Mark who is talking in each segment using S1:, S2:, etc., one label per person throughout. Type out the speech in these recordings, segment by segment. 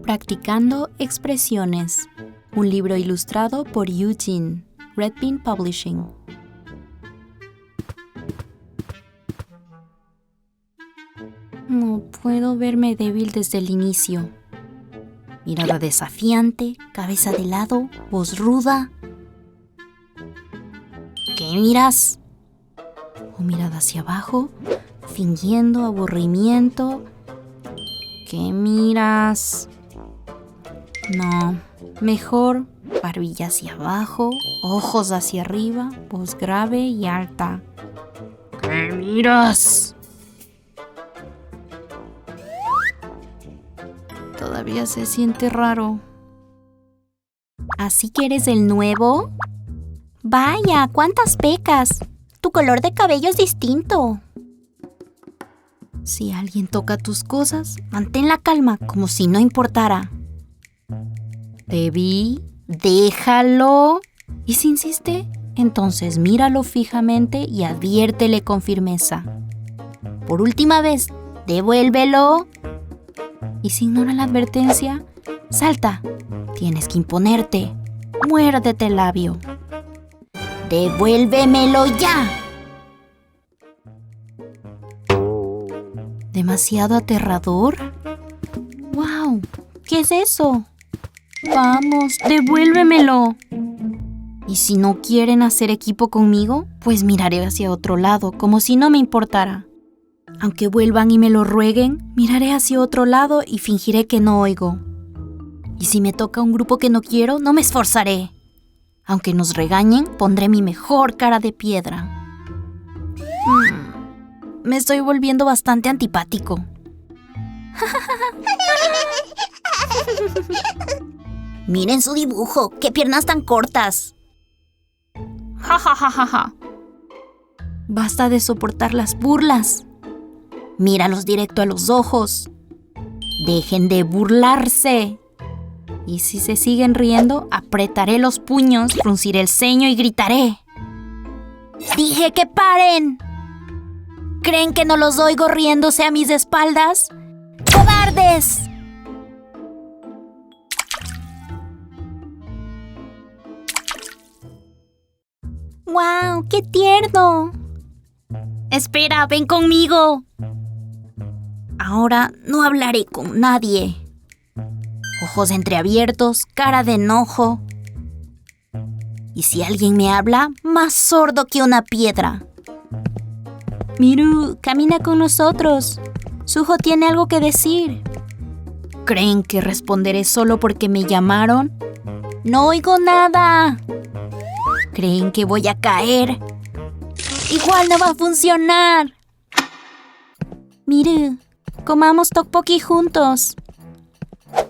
S1: Practicando expresiones. Un libro ilustrado por Eugene. Red Bean Publishing. No puedo verme débil desde el inicio. Mirada desafiante, cabeza de lado, voz ruda. ¿Qué miras? O mirada hacia abajo, fingiendo aburrimiento. ¿Qué miras? No, mejor barbilla hacia abajo, ojos hacia arriba, voz grave y alta. ¿Qué miras? Todavía se siente raro. ¿Así que eres el nuevo? Vaya, cuántas pecas. Tu color de cabello es distinto. Si alguien toca tus cosas, mantén la calma como si no importara. Te vi, déjalo. Y si insiste, entonces míralo fijamente y adviértele con firmeza. Por última vez, devuélvelo. Y si ignora la advertencia, salta. Tienes que imponerte. Muérdete el labio. ¡Devuélvemelo ya! ¿Demasiado aterrador? ¡Wow! ¿Qué es eso? Vamos, devuélvemelo. Y si no quieren hacer equipo conmigo, pues miraré hacia otro lado, como si no me importara. Aunque vuelvan y me lo rueguen, miraré hacia otro lado y fingiré que no oigo. Y si me toca un grupo que no quiero, no me esforzaré. Aunque nos regañen, pondré mi mejor cara de piedra. Me estoy volviendo bastante antipático. Miren su dibujo, qué piernas tan cortas. Ja, ja, ja, ja, ja. Basta de soportar las burlas. Míralos directo a los ojos. Dejen de burlarse. Y si se siguen riendo, apretaré los puños, frunciré el ceño y gritaré. ¡Dije que paren! ¿Creen que no los oigo riéndose a mis espaldas? ¡Cobardes! ¡Guau! ¡Qué tierno! Espera, ven conmigo. Ahora no hablaré con nadie. Ojos entreabiertos, cara de enojo. Y si alguien me habla, más sordo que una piedra. Miru, camina con nosotros. Suho tiene algo que decir. ¿Creen que responderé solo porque me llamaron? No oigo nada. ¿Creen que voy a caer? Igual no va a funcionar. Miru, comamos tteokbokki juntos.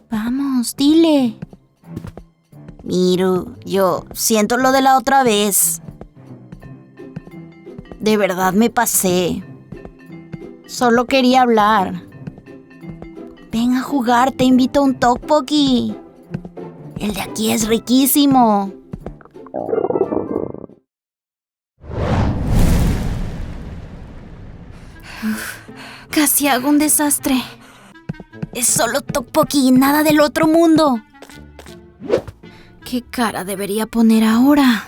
S1: Vamos, dile. Miru, yo siento lo de la otra vez. De verdad me pasé. Solo quería hablar. Ven a jugar, te invito a un tteokbokki. El de aquí es riquísimo. Casi hago un desastre. Es solo tteokbokki y nada del otro mundo. ¿Qué cara debería poner ahora?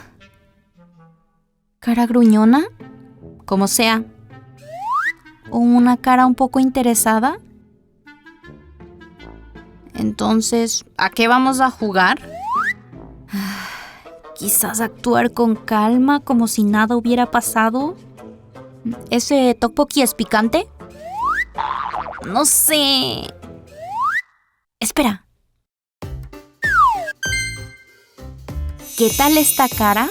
S1: ¿Cara gruñona? Como sea. ¿O una cara un poco interesada? Entonces, ¿a qué vamos a jugar? Quizás actuar con calma, como si nada hubiera pasado. ¿Ese tteokbokki es picante? No sé. Espera. ¿Qué tal esta cara?